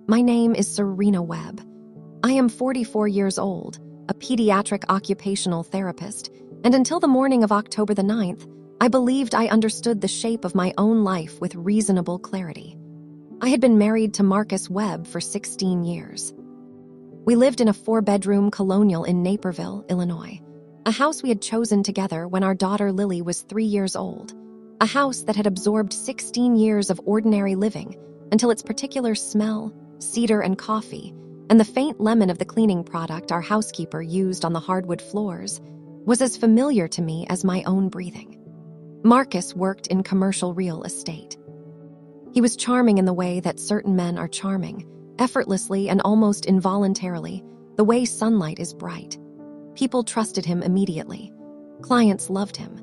My name is Serena Webb. I am 44 years old, a pediatric occupational therapist, and until the morning of October the 9th, I believed I understood the shape of my own life with reasonable clarity. I had been married to Marcus Webb for 16 years. We lived in a 4-bedroom colonial in Naperville, Illinois, a house we had chosen together when our daughter Lily was 3 years old, a house that had absorbed 16 years of ordinary living until its particular smell, cedar and coffee, and the faint lemon of the cleaning product our housekeeper used on the hardwood floors was as familiar to me as my own breathing. Marcus worked in commercial real estate. He was charming in the way that certain men are charming, effortlessly and almost involuntarily, the way sunlight is bright. People trusted him immediately. Clients loved him.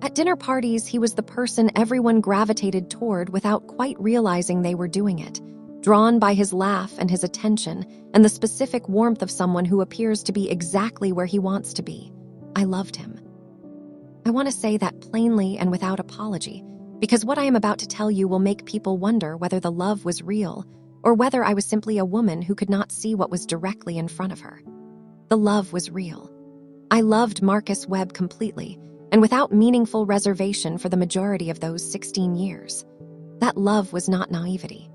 At dinner parties, he was the person everyone gravitated toward without quite realizing they were doing it, drawn by his laugh and his attention and the specific warmth of someone who appears to be exactly where he wants to be. I loved him. I want to say that plainly and without apology, because what I am about to tell you will make people wonder whether the love was real or whether I was simply a woman who could not see what was directly in front of her. The love was real. I loved Marcus Webb completely and without meaningful reservation for the majority of those 16 years. That love was not naivety.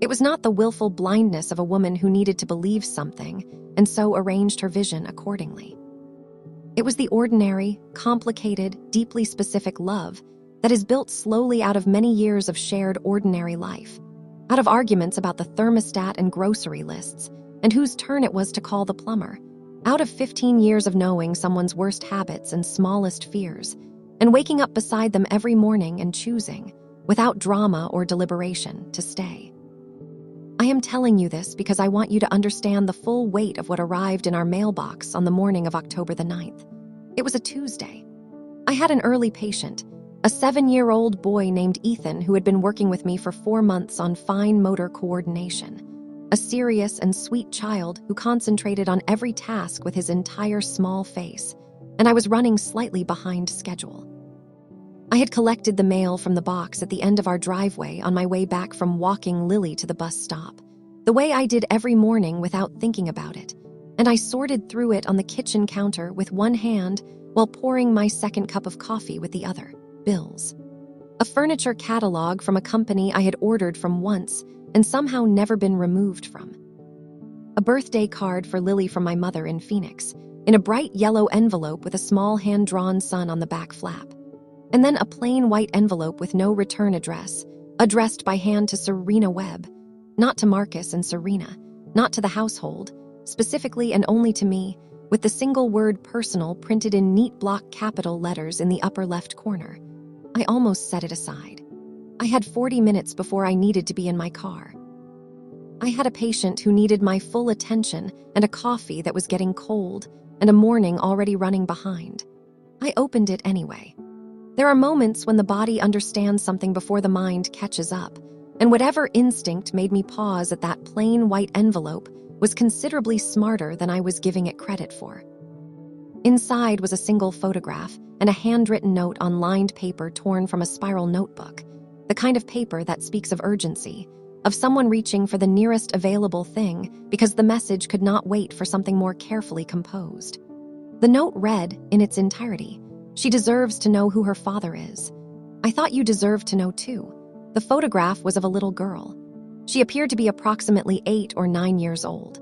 It was not the willful blindness of a woman who needed to believe something and so arranged her vision accordingly. It was the ordinary, complicated, deeply specific love that is built slowly out of many years of shared ordinary life, out of arguments about the thermostat and grocery lists, and whose turn it was to call the plumber, out of 15 years of knowing someone's worst habits and smallest fears, and waking up beside them every morning and choosing, without drama or deliberation, to stay. I am telling you this because I want you to understand the full weight of what arrived in our mailbox on the morning of October the 9th. It was a Tuesday. I had an early patient, a 7-year-old boy named Ethan who had been working with me for 4 months on fine motor coordination, a serious and sweet child who concentrated on every task with his entire small face, and I was running slightly behind schedule. I had collected the mail from the box at the end of our driveway on my way back from walking Lily to the bus stop, the way I did every morning without thinking about it, and I sorted through it on the kitchen counter with one hand while pouring my second cup of coffee with the other, bills. A furniture catalog from a company I had ordered from once and somehow never been removed from. A birthday card for Lily from my mother in Phoenix, in a bright yellow envelope with a small hand-drawn sun on the back flap. And then a plain white envelope with no return address, addressed by hand to Serena Webb, not to Marcus and Serena, not to the household, specifically and only to me, with the single word personal printed in neat block capital letters in the upper left corner. I almost set it aside. I had 40 minutes before I needed to be in my car. I had a patient who needed my full attention and a coffee that was getting cold and a morning already running behind. I opened it anyway. There are moments when the body understands something before the mind catches up, and whatever instinct made me pause at that plain white envelope was considerably smarter than I was giving it credit for. Inside was a single photograph and a handwritten note on lined paper torn from a spiral notebook, the kind of paper that speaks of urgency, of someone reaching for the nearest available thing because the message could not wait for something more carefully composed. The note read, in its entirety, "She deserves to know who her father is. I thought you deserved to know too." The photograph was of a little girl. She appeared to be approximately 8 or 9 years old.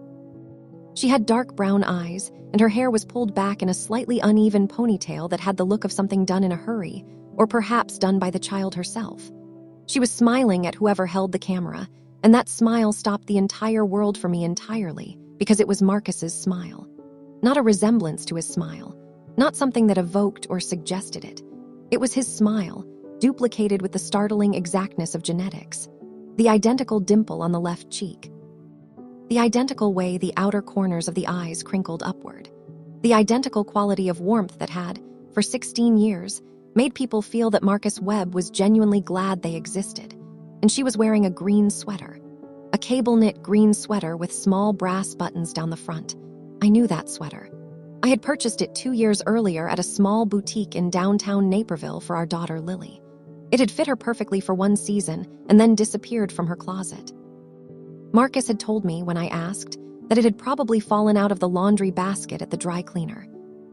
She had dark brown eyes, and her hair was pulled back in a slightly uneven ponytail that had the look of something done in a hurry, or perhaps done by the child herself. She was smiling at whoever held the camera, and that smile stopped the entire world for me entirely, because it was Marcus's smile. Not a resemblance to his smile, not something that evoked or suggested it. It was his smile, duplicated with the startling exactness of genetics. The identical dimple on the left cheek. The identical way the outer corners of the eyes crinkled upward. The identical quality of warmth that had, for 16 years, made people feel that Marcus Webb was genuinely glad they existed. And she was wearing a green sweater. A cable-knit green sweater with small brass buttons down the front. I knew that sweater. I had purchased it 2 years earlier at a small boutique in downtown Naperville for our daughter Lily. It had fit her perfectly for one season and then disappeared from her closet. Marcus had told me when I asked that it had probably fallen out of the laundry basket at the dry cleaner.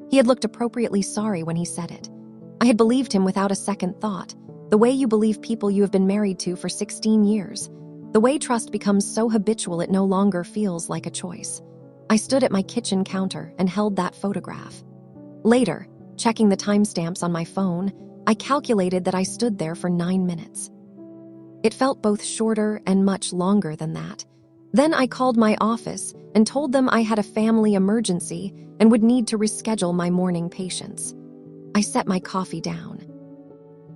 He had looked appropriately sorry when he said it. I had believed him without a second thought, the way you believe people you have been married to for 16 years, the way trust becomes so habitual it no longer feels like a choice. I stood at my kitchen counter and held that photograph. Later, checking the timestamps on my phone, I calculated that I stood there for 9 minutes. It felt both shorter and much longer than that. Then I called my office and told them I had a family emergency and would need to reschedule my morning patients. I set my coffee down.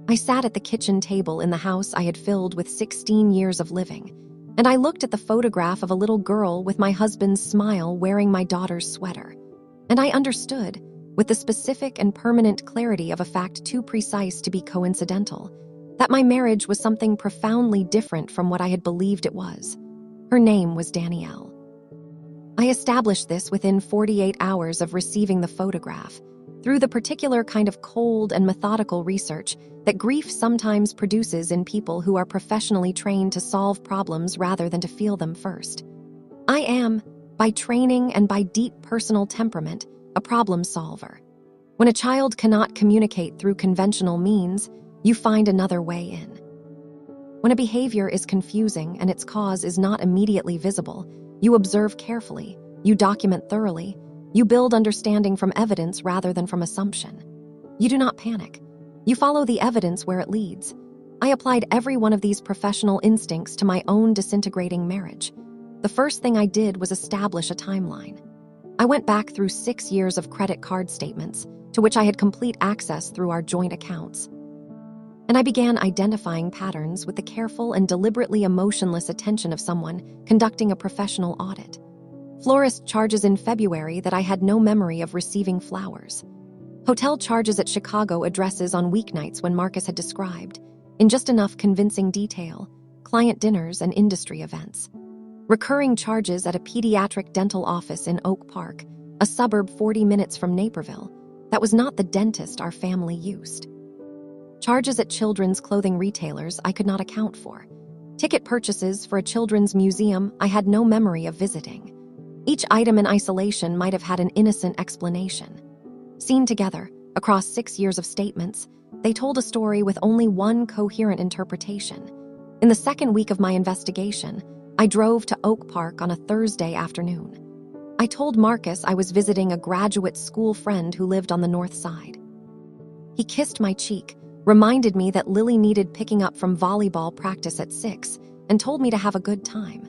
I sat at the kitchen table in the house I had filled with 16 years of living, and I looked at the photograph of a little girl with my husband's smile wearing my daughter's sweater. And I understood, with the specific and permanent clarity of a fact too precise to be coincidental, that my marriage was something profoundly different from what I had believed it was. Her name was Danielle. I established this within 48 hours of receiving the photograph, through the particular kind of cold and methodical research that grief sometimes produces in people who are professionally trained to solve problems rather than to feel them first. I am, by training and by deep personal temperament, a problem solver. When a child cannot communicate through conventional means, you find another way in. When a behavior is confusing and its cause is not immediately visible, you observe carefully, you document thoroughly, you build understanding from evidence rather than from assumption. You do not panic. You follow the evidence where it leads. I applied every one of these professional instincts to my own disintegrating marriage. The first thing I did was establish a timeline. I went back through 6 years of credit card statements, to which I had complete access through our joint accounts. And I began identifying patterns with the careful and deliberately emotionless attention of someone conducting a professional audit. Florist charges in February that I had no memory of receiving flowers. Hotel charges at Chicago addresses on weeknights when Marcus had described, in just enough convincing detail, client dinners and industry events. Recurring charges at a pediatric dental office in Oak Park, a suburb 40 minutes from Naperville, that was not the dentist our family used. Charges at children's clothing retailers I could not account for. Ticket purchases for a children's museum I had no memory of visiting. Each item in isolation might have had an innocent explanation. Seen together, across 6 years of statements, they told a story with only one coherent interpretation. In the second week of my investigation, I drove to Oak Park on a Thursday afternoon. I told Marcus I was visiting a graduate school friend who lived on the north side. He kissed my cheek, reminded me that Lily needed picking up from volleyball practice at 6, and told me to have a good time.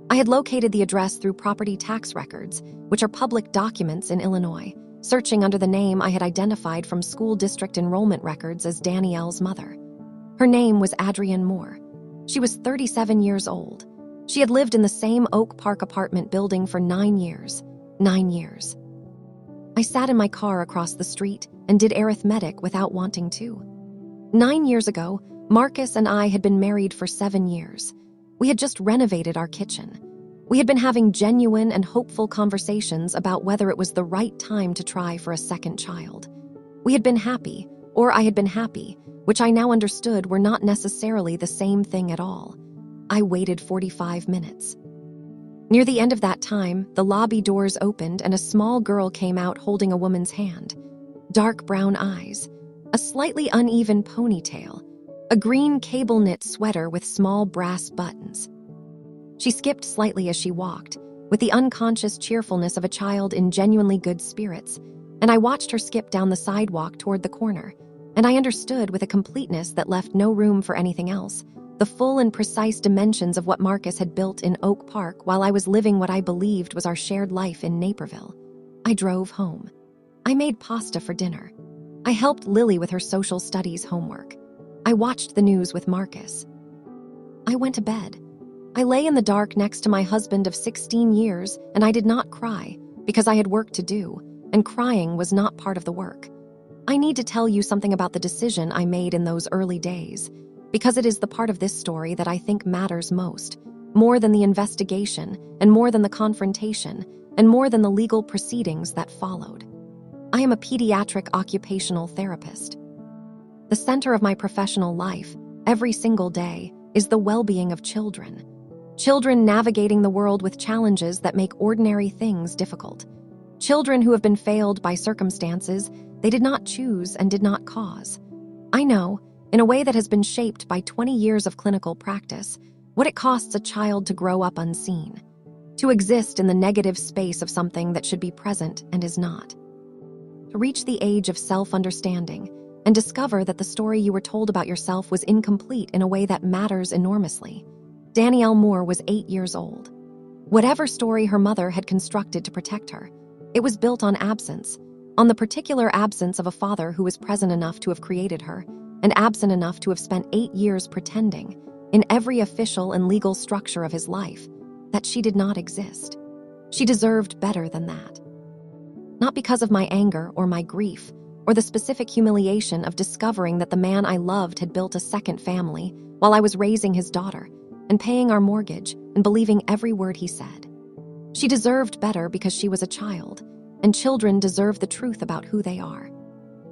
I had located the address through property tax records, which are public documents in Illinois, searching under the name I had identified from school district enrollment records as Danielle's mother. Her name was Adrienne Moore. She was 37 years old. She had lived in the same Oak Park apartment building for 9 years. 9 years. I sat in my car across the street and did arithmetic without wanting to. 9 years ago, Marcus and I had been married for 7 years. We had just renovated our kitchen. We had been having genuine and hopeful conversations about whether it was the right time to try for a second child. We had been happy, or I had been happy, which I now understood were not necessarily the same thing at all. I waited 45 minutes. Near the end of that time, the lobby doors opened and a small girl came out holding a woman's hand. Dark brown eyes, a slightly uneven ponytail, a green cable-knit sweater with small brass buttons. She skipped slightly as she walked, with the unconscious cheerfulness of a child in genuinely good spirits, and I watched her skip down the sidewalk toward the corner, and I understood with a completeness that left no room for anything else, the full and precise dimensions of what Marcus had built in Oak Park while I was living what I believed was our shared life in Naperville. I drove home. I made pasta for dinner. I helped Lily with her social studies homework. I watched the news with Marcus. I went to bed. I lay in the dark next to my husband of 16 years, and I did not cry because I had work to do, and crying was not part of the work. I need to tell you something about the decision I made in those early days, because it is the part of this story that I think matters most, more than the investigation, and more than the confrontation, and more than the legal proceedings that followed. I am a pediatric occupational therapist. The center of my professional life, every single day, is the well-being of children. Children navigating the world with challenges that make ordinary things difficult. Children who have been failed by circumstances they did not choose and did not cause. I know, in a way that has been shaped by 20 years of clinical practice, what it costs a child to grow up unseen, to exist in the negative space of something that should be present and is not, to reach the age of self-understanding and discover that the story you were told about yourself was incomplete in a way that matters enormously. Danielle Moore was 8 years old. Whatever story her mother had constructed to protect her, it was built on absence, on the particular absence of a father who was present enough to have created her, and absent enough to have spent 8 years pretending, in every official and legal structure of his life, that she did not exist. She deserved better than that. Not because of my anger or my grief, or the specific humiliation of discovering that the man I loved had built a second family while I was raising his daughter, and paying our mortgage and believing every word he said. She deserved better because she was a child, and children deserve the truth about who they are.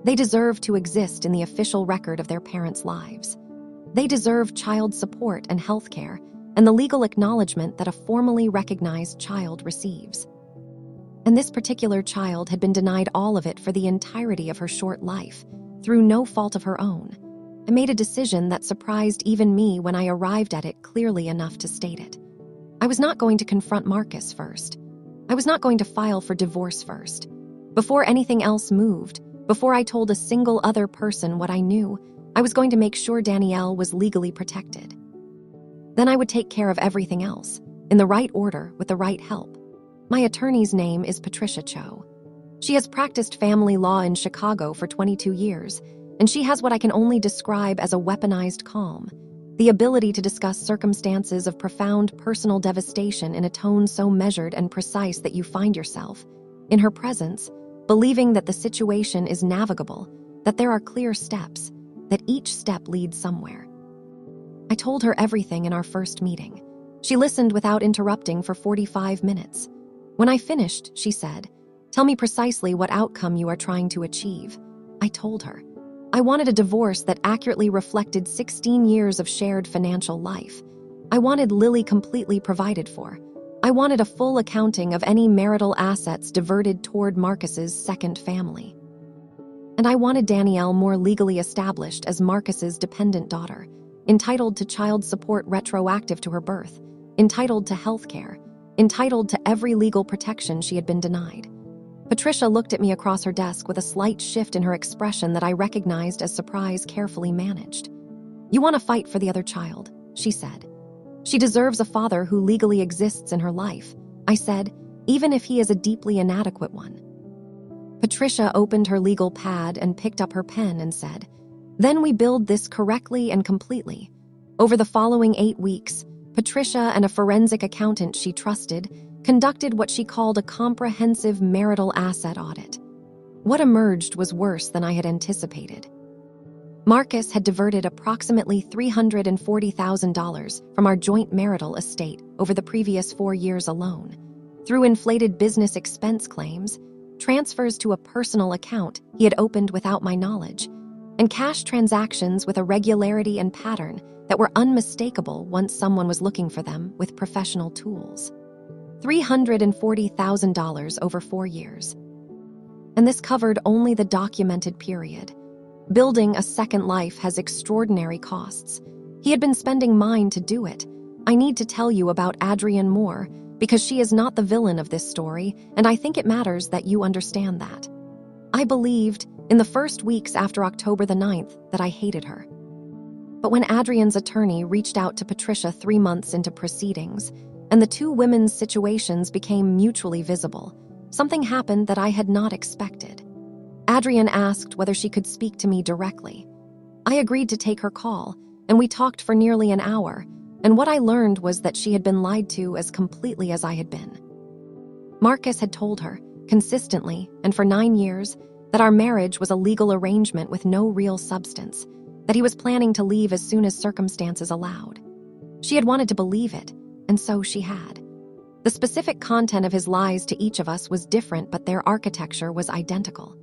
They deserve to exist in the official record of their parents' lives. They deserve child support and health care, and the legal acknowledgement that a formally recognized child receives. And this particular child had been denied all of it for the entirety of her short life, through no fault of her own. I made a decision that surprised even me when I arrived at it clearly enough to state it. I was not going to confront Marcus first. I was not going to file for divorce first. Before anything else moved, before I told a single other person what I knew, I was going to make sure Danielle was legally protected. Then I would take care of everything else, in the right order, with the right help. My attorney's name is Patricia Cho. She has practiced family law in Chicago for 22 years, and she has what I can only describe as a weaponized calm, the ability to discuss circumstances of profound personal devastation in a tone so measured and precise that you find yourself, in her presence, believing that the situation is navigable, that there are clear steps, that each step leads somewhere. I told her everything in our first meeting. She listened without interrupting for 45 minutes. When I finished, she said, "Tell me precisely what outcome you are trying to achieve." I told her. I wanted a divorce that accurately reflected 16 years of shared financial life. I wanted Lily completely provided for. I wanted a full accounting of any marital assets diverted toward Marcus's second family. And I wanted Danielle more legally established as Marcus's dependent daughter, entitled to child support retroactive to her birth, entitled to health care, entitled to every legal protection she had been denied. Patricia looked at me across her desk with a slight shift in her expression that I recognized as surprise carefully managed. "You want to fight for the other child," she said. "She deserves a father who legally exists in her life," I said, "even if he is a deeply inadequate one." Patricia opened her legal pad and picked up her pen and said, "Then we build this correctly and completely." Over the following 8 weeks, Patricia and a forensic accountant she trusted conducted what she called a comprehensive marital asset audit. What emerged was worse than I had anticipated. Marcus had diverted approximately $340,000 from our joint marital estate over the previous 4 years alone, through inflated business expense claims, transfers to a personal account he had opened without my knowledge, and cash transactions with a regularity and pattern that were unmistakable once someone was looking for them with professional tools. $340,000 over 4 years. And this covered only the documented period. Building a second life has extraordinary costs. He had been spending mine to do it. I need to tell you about Adrienne Moore, because she is not the villain of this story, and I think it matters that you understand that. I believed, in the first weeks after October the 9th, that I hated her. But when Adrienne's attorney reached out to Patricia 3 months into proceedings, and the two women's situations became mutually visible, something happened that I had not expected. Adrienne asked whether she could speak to me directly. I agreed to take her call, and we talked for nearly an hour, and what I learned was that she had been lied to as completely as I had been. Marcus had told her, consistently, and for 9 years, that our marriage was a legal arrangement with no real substance, that he was planning to leave as soon as circumstances allowed. She had wanted to believe it, and so she had. The specific content of his lies to each of us was different, but their architecture was identical.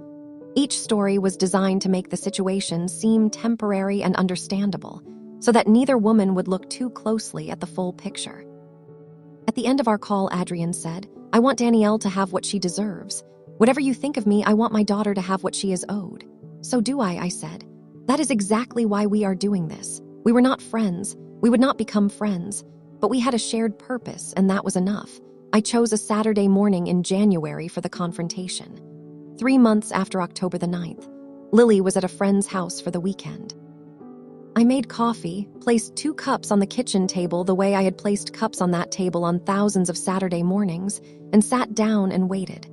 Each story was designed to make the situation seem temporary and understandable, so that neither woman would look too closely at the full picture. At the end of our call, Adrian said, "I want Danielle to have what she deserves. Whatever you think of me, I want my daughter to have what she is owed." "So do I said. "That is exactly why we are doing this. We were not friends. We would not become friends. But we had a shared purpose, and that was enough. I chose a Saturday morning in January for the confrontation. 3 months after October the 9th, Lily was at a friend's house for the weekend. I made coffee, placed 2 cups on the kitchen table the way I had placed cups on that table on thousands of Saturday mornings, and sat down and waited.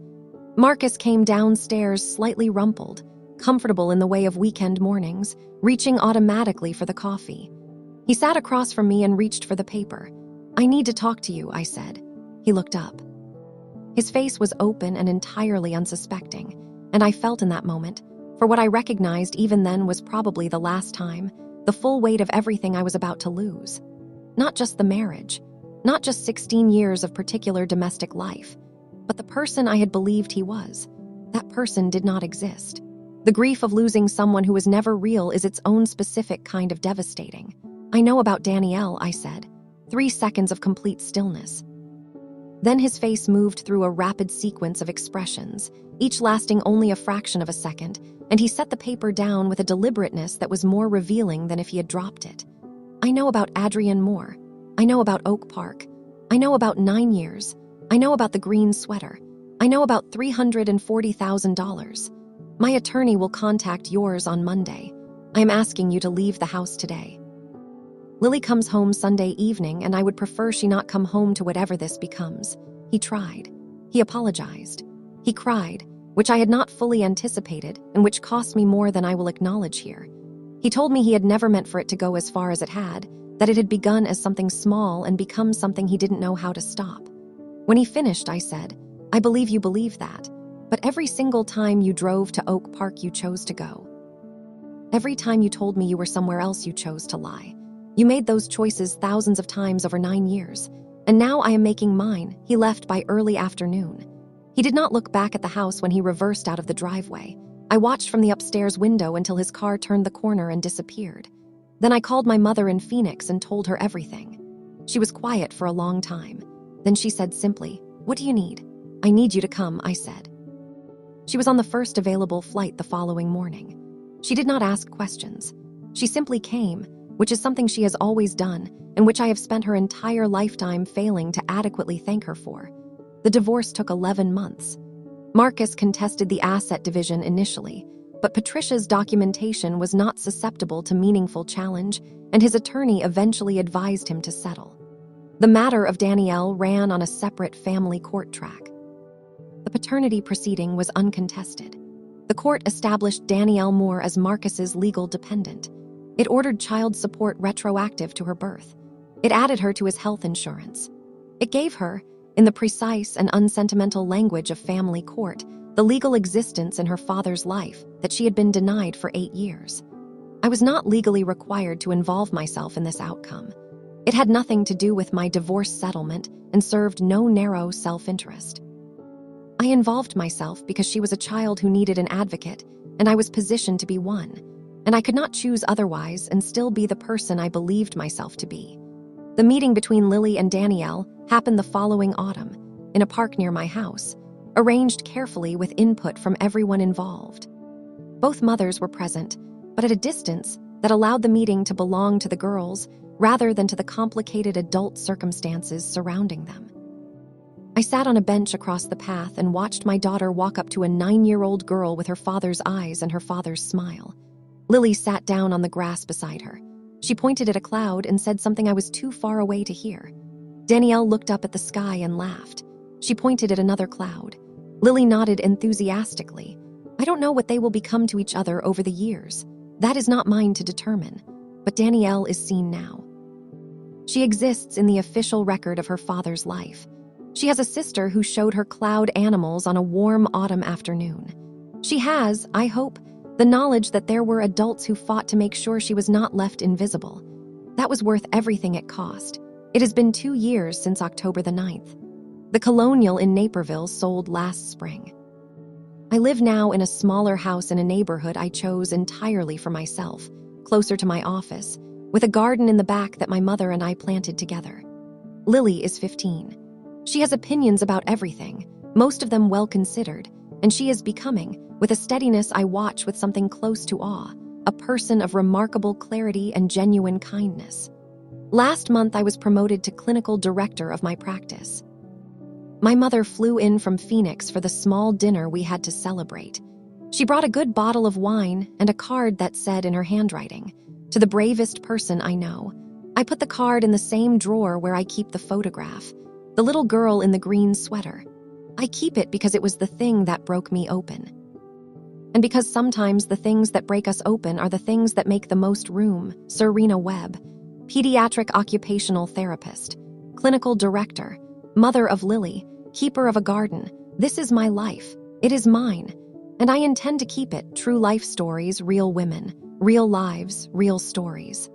Marcus came downstairs slightly rumpled, comfortable in the way of weekend mornings, reaching automatically for the coffee. He sat across from me and reached for the paper. "I need to talk to you," I said. He looked up. His face was open and entirely unsuspecting, and I felt in that moment, for what I recognized even then was probably the last time, the full weight of everything I was about to lose. Not just the marriage, not just 16 years of particular domestic life, but the person I had believed he was. That person did not exist. The grief of losing someone who was never real is its own specific kind of devastating. "I know about Danielle," I said. 3 seconds of complete stillness. Then his face moved through a rapid sequence of expressions, each lasting only a fraction of a second, and he set the paper down with a deliberateness that was more revealing than if he had dropped it. "I know about Adrian Moore. I know about Oak Park. I know about 9 years. I know about the green sweater. I know about $340,000. My attorney will contact yours on Monday. I am asking you to leave the house today. Lily comes home Sunday evening, and I would prefer she not come home to whatever this becomes." He tried. He apologized. He cried, which I had not fully anticipated and which cost me more than I will acknowledge here. He told me he had never meant for it to go as far as it had, that it had begun as something small and become something he didn't know how to stop. When he finished, I said, "I believe you believe that, but every single time you drove to Oak Park you chose to go. Every time you told me you were somewhere else you chose to lie. You made those choices thousands of times over 9 years, and now I am making mine." He left by early afternoon. He did not look back at the house when he reversed out of the driveway. I watched from the upstairs window until his car turned the corner and disappeared. Then I called my mother in Phoenix and told her everything. She was quiet for a long time. Then she said simply, "What do you need?" "I need you to come," I said. She was on the first available flight the following morning. She did not ask questions. She simply came, which is something she has always done, and which I have spent her entire lifetime failing to adequately thank her for. The divorce took 11 months. Marcus contested the asset division initially, but Patricia's documentation was not susceptible to meaningful challenge, and his attorney eventually advised him to settle. The matter of Danielle ran on a separate family court track. The paternity proceeding was uncontested. The court established Danielle Moore as Marcus's legal dependent. It ordered child support retroactive to her birth. It added her to his health insurance. It gave her, in the precise and unsentimental language of family court, the legal existence in her father's life that she had been denied for 8 years. I was not legally required to involve myself in this outcome. It had nothing to do with my divorce settlement and served no narrow self-interest. I involved myself because she was a child who needed an advocate, and I was positioned to be one. And I could not choose otherwise and still be the person I believed myself to be. The meeting between Lily and Danielle happened the following autumn, in a park near my house, arranged carefully with input from everyone involved. Both mothers were present, but at a distance that allowed the meeting to belong to the girls rather than to the complicated adult circumstances surrounding them. I sat on a bench across the path and watched my daughter walk up to a 9-year-old girl with her father's eyes and her father's smile. Lily sat down on the grass beside her. She pointed at a cloud and said something I was too far away to hear. Danielle looked up at the sky and laughed. She pointed at another cloud. Lily nodded enthusiastically. I don't know what they will become to each other over the years. That is not mine to determine. But Danielle is seen now. She exists in the official record of her father's life. She has a sister who showed her cloud animals on a warm autumn afternoon. She has, I hope, the knowledge that there were adults who fought to make sure she was not left invisible. That was worth everything it cost. It has been 2 years since October the 9th. The Colonial in Naperville sold last spring. I live now in a smaller house in a neighborhood I chose entirely for myself, closer to my office, with a garden in the back that my mother and I planted together. Lily is 15. She has opinions about everything, most of them well considered, and she is becoming, with a steadiness I watch with something close to awe, a person of remarkable clarity and genuine kindness. Last month, I was promoted to clinical director of my practice. My mother flew in from Phoenix for the small dinner we had to celebrate. She brought a good bottle of wine and a card that said in her handwriting, "To the bravest person I know." I put the card in the same drawer where I keep the photograph, the little girl in the green sweater. I keep it because it was the thing that broke me open. And because sometimes the things that break us open are the things that make the most room. Serena Webb, pediatric occupational therapist, clinical director, mother of Lily, keeper of a garden. This is my life. It is mine. And I intend to keep it. True life stories, real women, real lives, real stories.